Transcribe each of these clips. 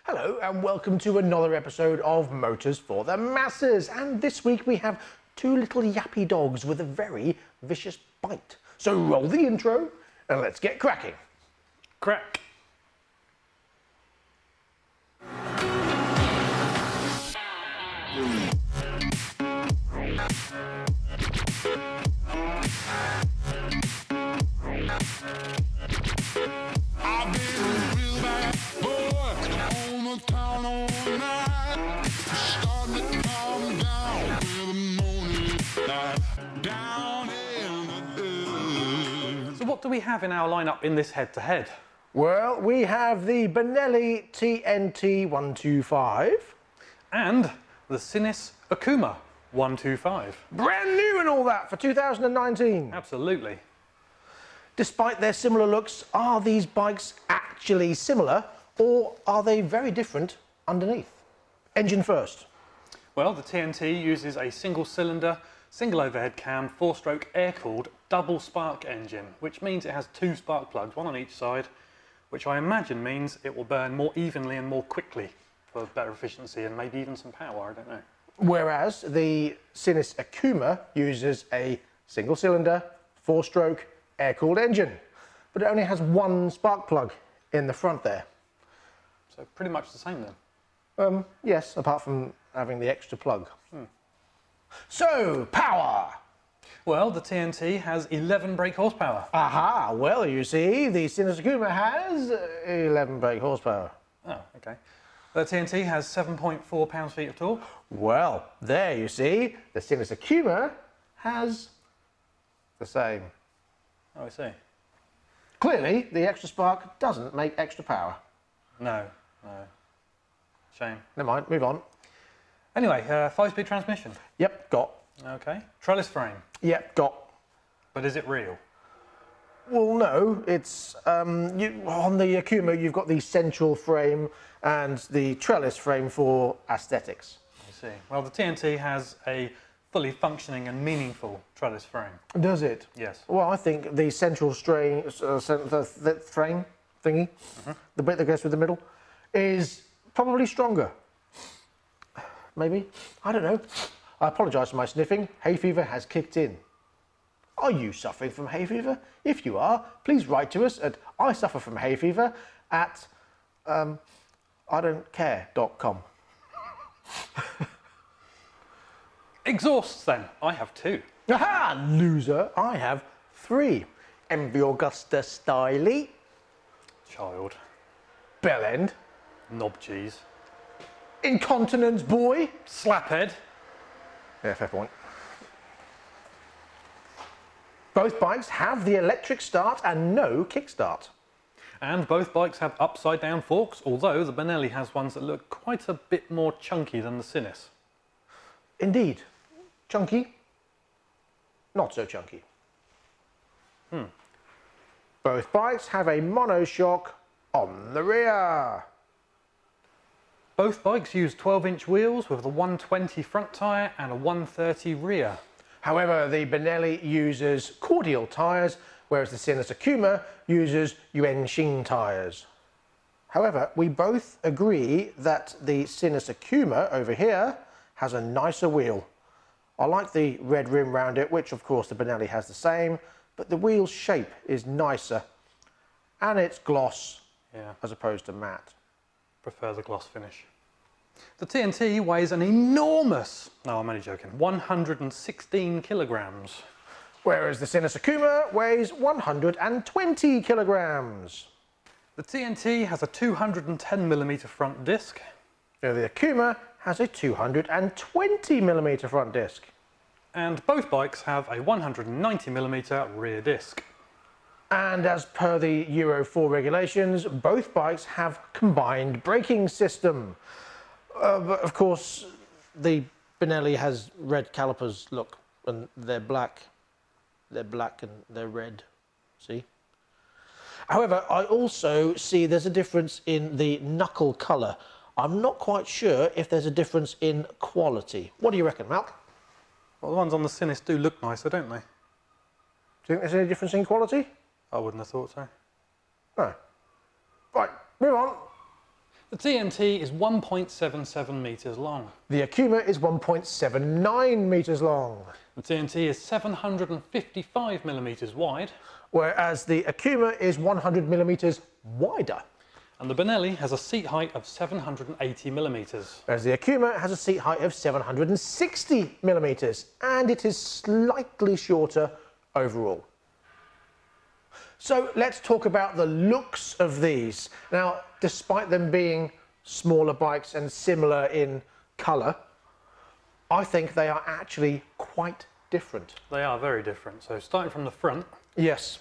Hello and welcome to another episode of Motors for the Masses. And this week we have two little yappy dogs with a very vicious bite. So roll the intro and let's get cracking. Crack. So what do we have in our lineup in this head-to-head? Well, we have the Benelli TNT 125. And the Sinnis Akuma 125. Brand new and all that for 2019. Absolutely. Despite their similar looks, are these bikes actually similar or are they very different underneath? Engine first. Well, the TNT uses a single-cylinder, single overhead cam, 4-stroke air-cooled double spark engine, which means it has two spark plugs, one on each side, which I imagine means it will burn more evenly and more quickly for better efficiency and maybe even some power, I don't know. Whereas the Sinnis Akuma uses a single-cylinder, 4-stroke, air-cooled engine, but it only has one spark plug in the front there. So pretty much the same then. Yes, apart from having the extra plug. So, power! Well, the TNT has 11 brake horsepower. Aha, well, you see, the Sinnis Akuma has 11 brake horsepower. Oh, okay. The TNT has 7.4 pounds-feet of torque. Well, there you see, the Sinnis Akuma has the same. Oh, I see. Clearly, the extra spark doesn't make extra power. No. Shame. Never mind, move on. Anyway, 5-speed transmission. Yep, got. Okay. Trellis frame. Yep, got. But is it real? Well, no, it's on the Akuma you've got the central frame and the trellis frame for aesthetics. I see. Well, the TNT has a fully functioning and meaningful trellis frame. Does it? Yes. Well, I think the central frame thingy, the bit that goes through the middle, is probably stronger. Maybe? I don't know. I apologise for my sniffing. Hay fever has kicked in. Are you suffering from hay fever? If you are, please write to us at isufferfromhayfever at idon'tcare.com. Exhausts then. I have 2. Aha, loser. I have 3. Envy Augusta Styly. Child. Bell end. Knob cheese. Incontinence boy. Slaphead. Yeah, fair point. Both bikes have the electric start and no kickstart. And both bikes have upside down forks, although the Benelli has ones that look quite a bit more chunky than the Sinnis. Indeed. Chunky. Not so chunky. Both bikes have a monoshock on the rear. Both bikes use 12-inch wheels with a 120 front tyre and a 130 rear. However, the Benelli uses cordial tyres, whereas the Sinnis Akuma uses Yuanxing tyres. However, we both agree that the Sinnis Akuma over here has a nicer wheel. I like the red rim round it, which of course the Benelli has the same, but the wheel shape is nicer and it's gloss as opposed to matte. Prefer the gloss finish. The TNT weighs an enormous, no, I'm only joking, 116 kilograms. Whereas the Sinnis Akuma weighs 120 kilograms. The TNT has a 210mm front disc. Now the Akuma has a 220mm front disc. And both bikes have a 190mm rear disc. And as per the Euro 4 regulations, both bikes have combined braking system. But of course, the Benelli has red calipers, look, and they're black. They're black and they're red, see? However, I also see there's a difference in the knuckle colour. I'm not quite sure if there's a difference in quality. What do you reckon, Malc? Well, the ones on the Sinnis do look nicer, don't they? Do you think there's any difference in quality? I wouldn't have thought so. No. Right, move on. The TNT is 1.77 metres long. The Akuma is 1.79 metres long. The TNT is 755 millimetres wide. Whereas the Akuma is 100 millimetres wider. And the Benelli has a seat height of 780 millimetres. Whereas the Akuma has a seat height of 760 millimetres, and it is slightly shorter overall. So let's talk about the looks of these. Now, despite them being smaller bikes and similar in colour, I think they are actually quite different. They are very different. So starting from the front. Yes,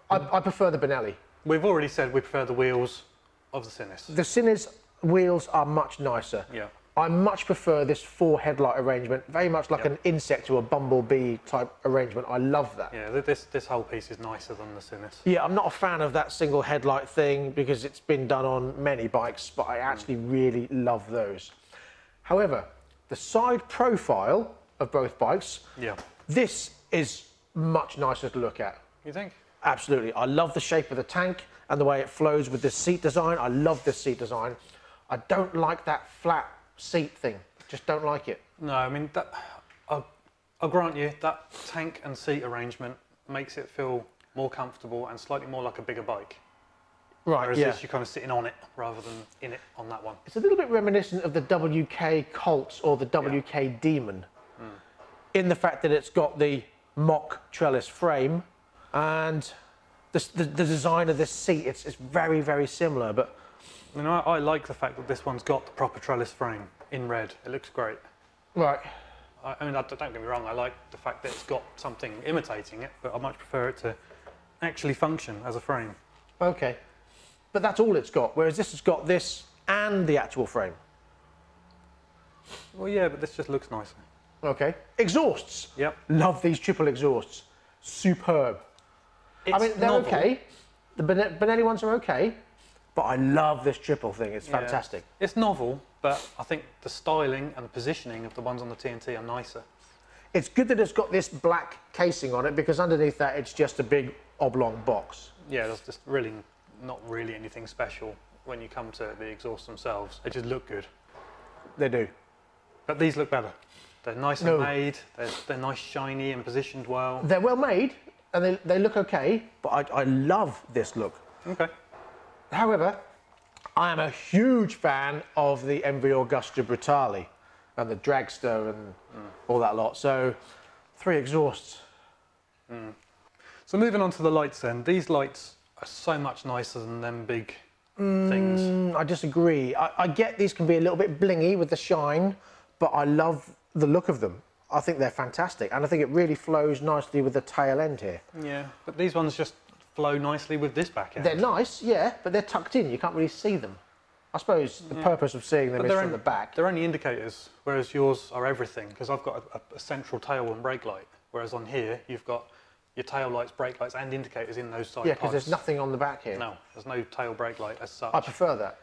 I prefer the Benelli. We've already said we prefer the wheels of the Sinnis. The Sinnis wheels are much nicer. Yeah. I much prefer this 4 headlight arrangement, very much like an insect or a bumblebee type arrangement. I love that. Yeah, this whole piece is nicer than the Sinnis. Yeah, I'm not a fan of that single headlight thing because it's been done on many bikes, but I actually really love those. However, the side profile of both bikes, Yeah. this is much nicer to look at. You think? Absolutely. I love the shape of the tank and the way it flows with this seat design. I love this seat design. I don't like that flat seat thing. Just don't like it. No, I mean, I'll grant you, that tank and seat arrangement makes it feel more comfortable and slightly more like a bigger bike. Right, Whereas yeah. this, you're kind of sitting on it rather than in it on that one. It's a little bit reminiscent of the WK Colt or the WK Demon in the fact that it's got the mock trellis frame and the design of this seat, it's very, very similar. But You know, I like the fact that this one's got the proper trellis frame in red. It looks great. right, I mean, don't get me wrong, I like the fact that it's got something imitating it, but I much prefer it to actually function as a frame. okay. But that's all it's got, whereas this has got this and the actual frame. Well, yeah, but this just looks nicer. Okay. Exhausts. Yep. Love these triple exhausts. Superb. It's I mean, they're novel. okay. The Benelli ones are okay, but I love this triple thing. It's Yeah. fantastic. It's novel, but I think the styling and the positioning of the ones on the TNT are nicer. It's good that it's got this black casing on it because underneath that it's just a big oblong box. Yeah, there's just really not really anything special when you come to the exhausts themselves. They just look good. They do. But these look better. They're nice No. and made, they're nice, shiny and positioned well. They're well made and they look okay, but I love this look. Okay. However, I am a huge fan of the MV Augusta Brutale and the Dragster and all that lot. So 3 exhausts. So moving on to the lights then. These lights are so much nicer than them big things. I disagree. I get these can be a little bit blingy with the shine, but I love the look of them. I think they're fantastic, and I think it really flows nicely with the tail end here. Yeah, but these ones just flow nicely with this back end. They're nice, yeah, but they're tucked in. You can't really see them. I suppose the purpose of seeing them But is from the back. They're only indicators, whereas yours are everything, because I've got a central tail and brake light, whereas on here you've got your tail lights, brake lights and indicators in those side Yeah, pods. because there's nothing on the back here. No, there's no tail brake light as such. I prefer that.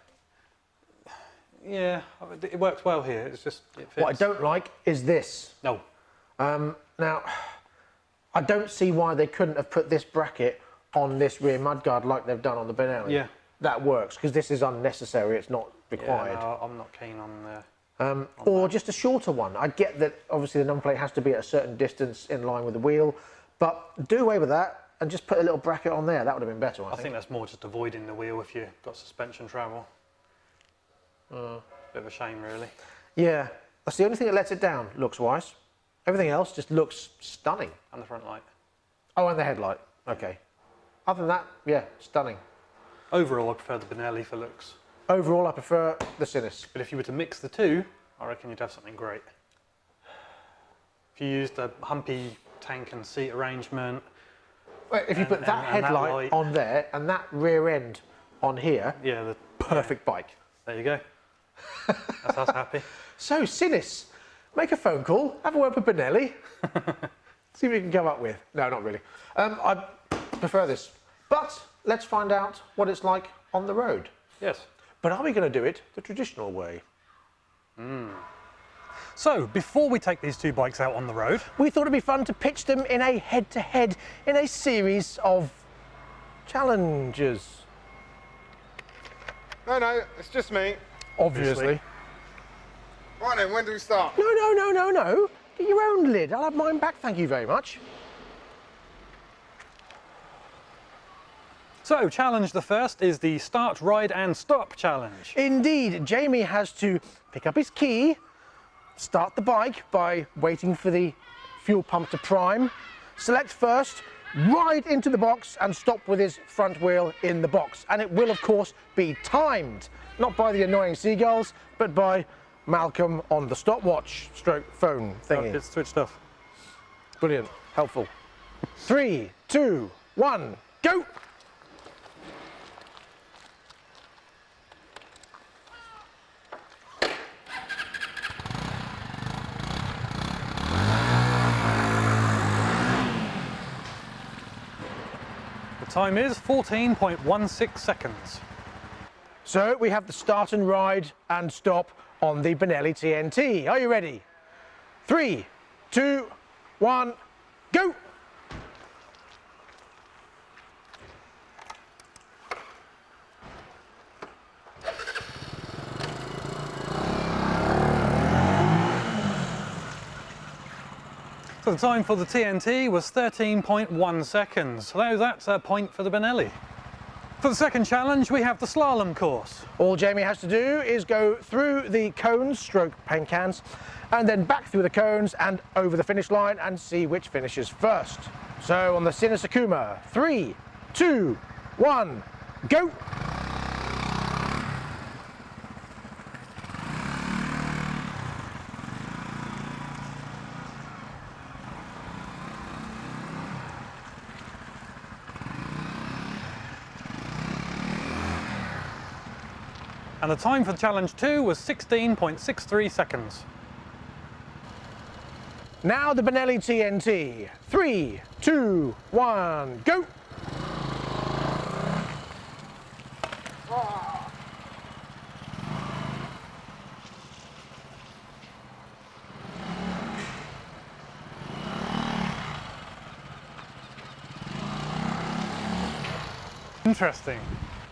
Yeah, it works well here, it's just, it fits. What I don't like is this. No. Now, I don't see why they couldn't have put this bracket on this rear mudguard like they've done on the Benelli. Yeah. That works, because this is unnecessary, it's not required. Yeah, no, I'm not keen on Or just a shorter one. I get that obviously the number plate has to be at a certain distance in line with the wheel, but do away with that and just put a little bracket on there. That would have been better, I I think that's more just avoiding the wheel if you've got suspension travel. Bit of a shame, really. Yeah, that's the only thing that lets it down, looks-wise. Everything else just looks stunning. And the front light. Oh, and the headlight. Okay. Other than that, yeah, stunning. Overall, I prefer the Benelli for looks. Overall, I prefer the Sinnis. But if you were to mix the two, I reckon you'd have something great. If you used a humpy tank and seat arrangement. Well, if you put that and that headlight light. on there and that rear end on here, Yeah, perfect bike. there you go. That's us happy. So, Sinnis, make a phone call, have a word with Benelli, see what you can come up with. No, not really. I prefer this. But let's find out what it's like on the road. Yes. But are we going to do it the traditional way? So, before we take these two bikes out on the road, We thought it'd be fun to pitch them in a head-to-head in a series of challenges. No, it's just me. Obviously. Right then, when do we start? No. Get your own lid. I'll have mine back, thank you very much. So, challenge the first is the start, ride and stop challenge. Indeed, Jamie has to pick up his key, start the bike by waiting for the fuel pump to prime, select first, ride into the box and stop with his front wheel in the box. And it will, of course, be timed, not by the annoying seagulls, but by Malcolm on the stopwatch stroke phone thingy. It's switched off. Brilliant, helpful. 3, 2, 1, go! The time is 14.16 seconds. So we have the start and ride and stop on the Benelli TNT. Are you ready? 3, 2, 1, go! So the time for the TNT was 13.1 seconds. So that's a point for the Benelli. For the second challenge, we have the slalom course. All Jamie has to do is go through the cones, stroke paint cans, and then back through the cones and over the finish line and see which finishes first. So on the Sinnis Akuma, 3, 2, 1, go! And the time for challenge 2 was 16.63 seconds. Now the Benelli TNT, 3, 2, 1, go! Interesting.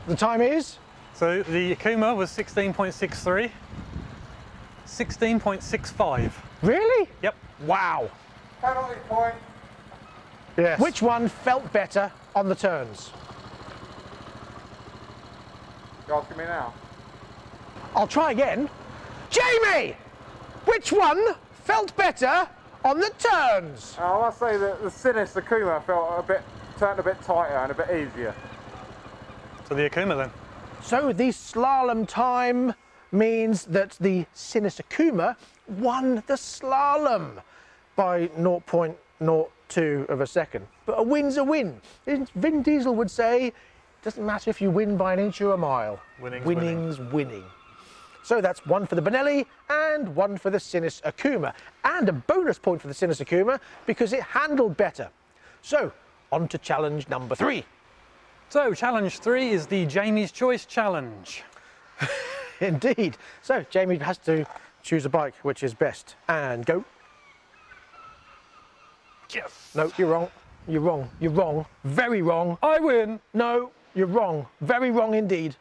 The time is? So the Akuma was 16.63, 16.65. Really? Yep. Wow. Penalty point. Yes. Which one felt better on the turns? You asking me now? I'll try again. Jamie! Which one felt better on the turns? I must say that the Sinnis Akuma turned a bit tighter and a bit easier. So the Akuma then. So the slalom time means that the Sinnis Akuma won the slalom by 0.02 of a second. But a win's a win. Vin Diesel would say, it doesn't matter if you win by an inch or a mile. Winning's winning. So that's one for the Benelli and one for the Sinnis Akuma. And a bonus point for the Sinnis Akuma because it handled better. So, on to challenge number 3. So challenge 3 is the Jamie's Choice challenge. Indeed. So Jamie has to choose a bike which is best. And go. Yes. No, you're wrong. You're wrong. You're wrong. Very wrong. I win. No, you're wrong. Very wrong indeed.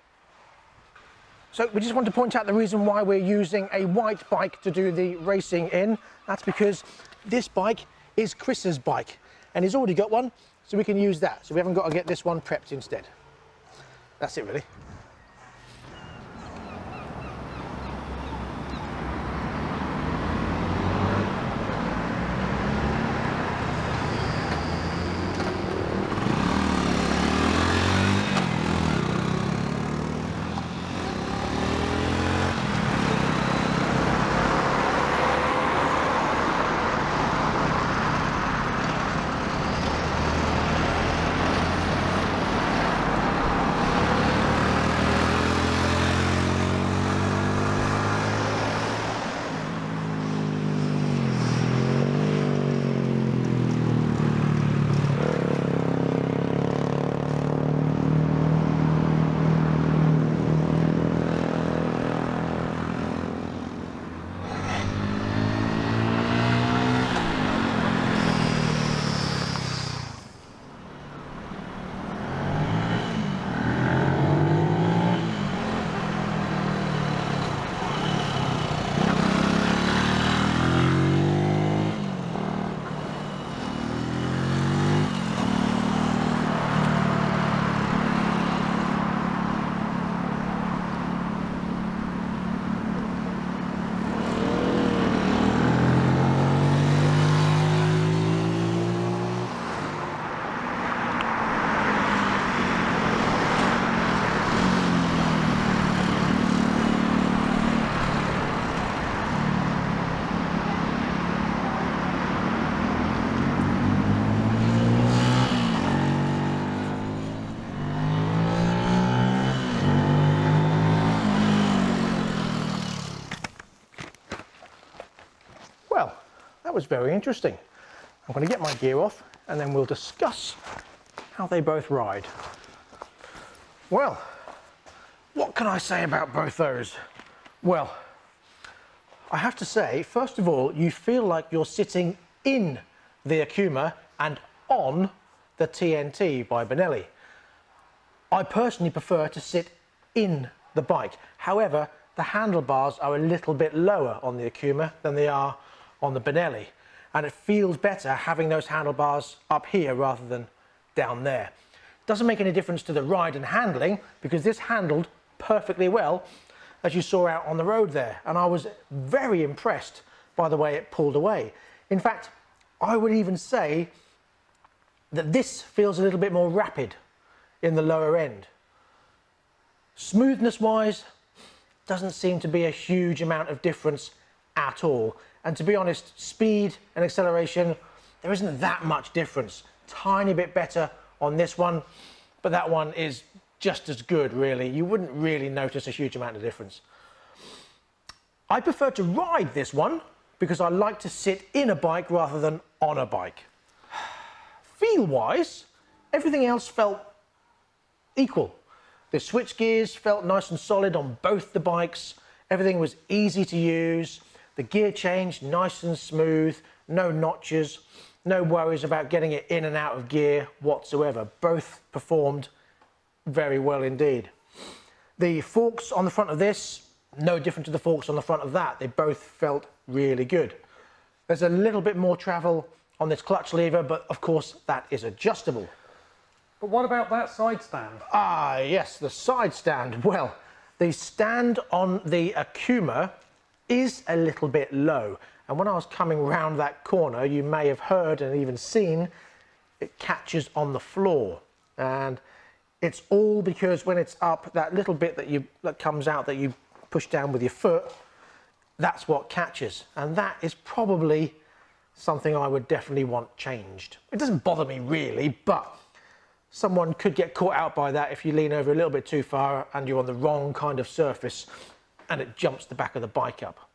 So we just want to point out the reason why we're using a white bike to do the racing in. That's because this bike is Chris's bike and he's already got one, so we can use that. So we haven't got to get this one prepped instead. That's it really. was very interesting. I'm going to get my gear off and then we'll discuss how they both ride. Well, what can I say about both those? Well, I have to say, first of all, you feel like you're sitting in the Akuma and on the TNT by Benelli. I personally prefer to sit in the bike. However, the handlebars are a little bit lower on the Akuma than they are on the Benelli. And it feels better having those handlebars up here rather than down there. Doesn't make any difference to the ride and handling because this handled perfectly well, as you saw out on the road there. And I was very impressed by the way it pulled away. In fact, I would even say that this feels a little bit more rapid in the lower end. Smoothness wise, doesn't seem to be a huge amount of difference at all. And to be honest, speed and acceleration, there isn't that much difference. Tiny bit better on this one, but that one is just as good really. You wouldn't really notice a huge amount of difference. I prefer to ride this one because I like to sit in a bike rather than on a bike. Feel-wise, everything else felt equal. The switch gears felt nice and solid on both the bikes. Everything was easy to use. The gear change, nice and smooth, no notches, no worries about getting it in and out of gear whatsoever. Both performed very well indeed. The forks on the front of this, no different to the forks on the front of that. They both felt really good. There's a little bit more travel on this clutch lever, but of course that is adjustable. But what about that side stand? Ah, yes, the side stand. Well, the stand on the Akuma is a little bit low. And when I was coming round that corner, you may have heard and even seen it catches on the floor. And it's all because when it's up, that little bit that comes out that you push down with your foot, that's what catches. And that is probably something I would definitely want changed. It doesn't bother me really, but someone could get caught out by that if you lean over a little bit too far and you're on the wrong kind of surface and it jumps the back of the bike up.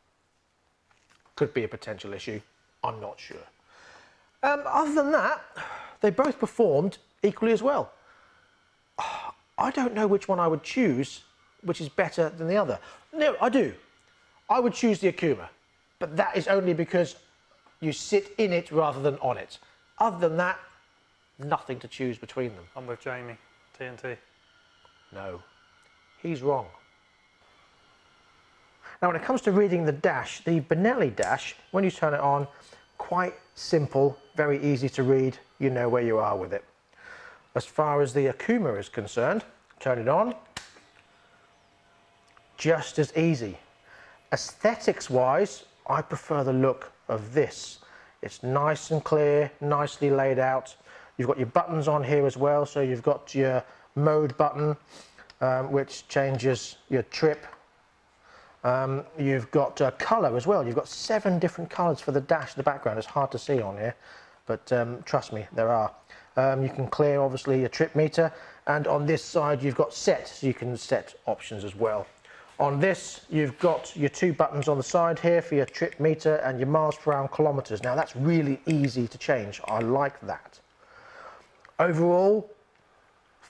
Could be a potential issue, I'm not sure. Other than that, they both performed equally as well. I don't know which one I would choose, which is better than the other. No, I do. I would choose the Akuma, but that is only because you sit in it rather than on it. Other than that, nothing to choose between them. I'm with Jamie, TNT. No, he's wrong. Now, when it comes to reading the dash, the Benelli dash, when you turn it on, quite simple, very easy to read. You know where you are with it. As far as the Akuma is concerned, turn it on, just as easy. Aesthetics-wise, I prefer the look of this. It's nice and clear, nicely laid out. You've got your buttons on here as well, so you've got your mode button, which changes your trip. You've got colour as well. You've got 7 different colours for the dash, the background. It's hard to see on here, but trust me, there are. You can clear, obviously, your trip meter, and on this side you've got set, so you can set options as well. On this, you've got your 2 buttons on the side here for your trip meter and your miles per hour and kilometres. Now, that's really easy to change. I like that. Overall,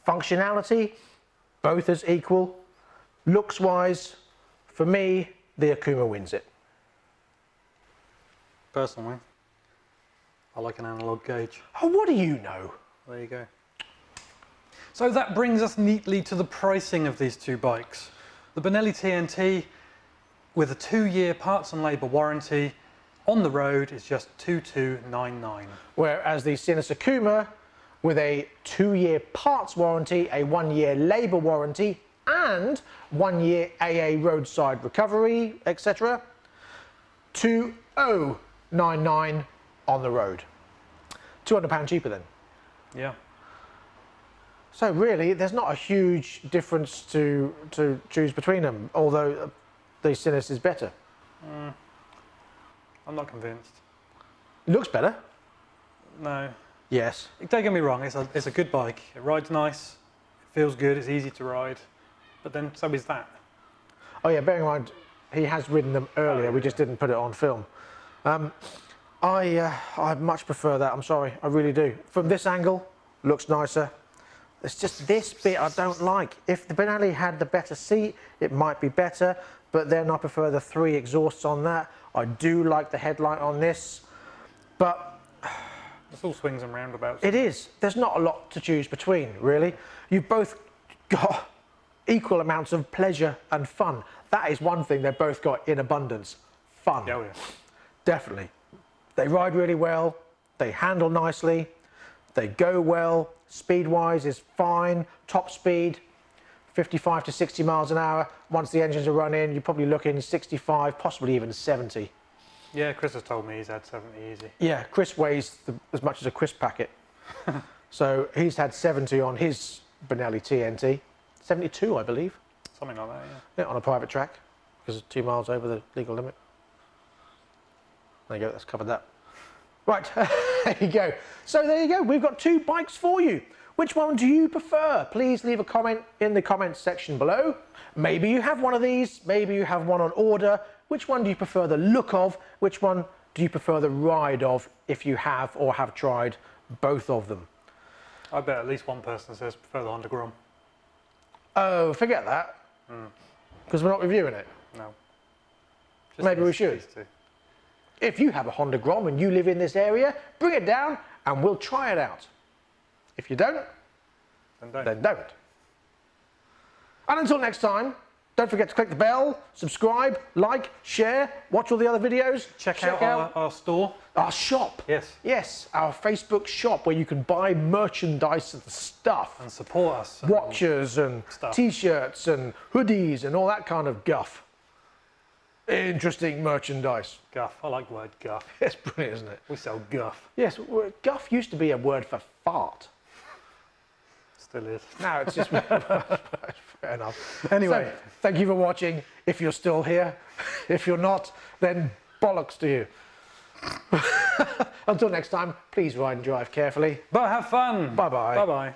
functionality, both as equal. Looks-wise, for me, the Akuma wins it. Personally, I like an analog gauge. Oh, what do you know? There you go. So that brings us neatly to the pricing of these 2 bikes. The Benelli TNT, with a 2-year parts and labour warranty, on the road is just $2,299. Whereas the Sinnis Akuma, with a 2-year parts warranty, a 1-year labour warranty, and 1-year AA roadside recovery, etc., $2,099 on the road. £200 cheaper then. Yeah. So really, there's not a huge difference to choose between them, although the Sinnis is better. I'm not convinced. It looks better. No. Yes. Don't get me wrong, it's a good bike. It rides nice, it feels good, it's easy to ride, but then so is that. Oh yeah, bearing in mind, he has ridden them earlier, we just didn't put it on film. I much prefer that. I'm sorry, I really do. From this angle, looks nicer. It's just this bit I don't like. If the Benelli had the better seat, it might be better, but then I prefer the 3 exhausts on that. I do like the headlight on this, but It's all swings and roundabouts. it is. There's not a lot to choose between, really. You've both got equal amounts of pleasure and fun. That is one thing they've both got in abundance. Fun. Oh, yeah. Definitely. They ride really well, they handle nicely, they go well, speed-wise is fine, top speed, 55 to 60 miles an hour. Once the engines are run in, you're probably looking 65, possibly even 70. Yeah, Chris has told me he's had 70 easy. Yeah, Chris weighs as much as a crisp packet. So he's had 70 on his Benelli TNT. 72, I believe. Something like that, yeah. Yeah, on a private track, because it's 2 miles over the legal limit. There you go, that's covered that. Right, there you go. So there you go, we've got 2 bikes for you. Which one do you prefer? Please leave a comment in the comments section below. Maybe you have one of these, maybe you have one on order. Which one do you prefer the look of? Which one do you prefer the ride of, if you have or have tried both of them? I bet at least one person says prefer the Honda Grom. Oh, forget that. Because we're not reviewing it. No. Maybe we should. these two. If you have a Honda Grom and you live in this area, bring it down and we'll try it out. If you don't, then don't. And until next time, don't forget to click the bell, subscribe, like, share, watch all the other videos. Check out our store. Our shop. Yes. Yes, our Facebook shop where you can buy merchandise and stuff. And support us. Watches and stuff. T-shirts and hoodies and all that kind of guff. Interesting merchandise. Guff. I like the word guff. It's brilliant, isn't it? We sell guff. Yes, guff used to be a word for fart. Still is. Now it's just fair enough. Anyway. So, thank you for watching. If you're still here, if you're not, then bollocks to you. Until next time, please ride and drive carefully. But have fun. Bye-bye. Bye-bye.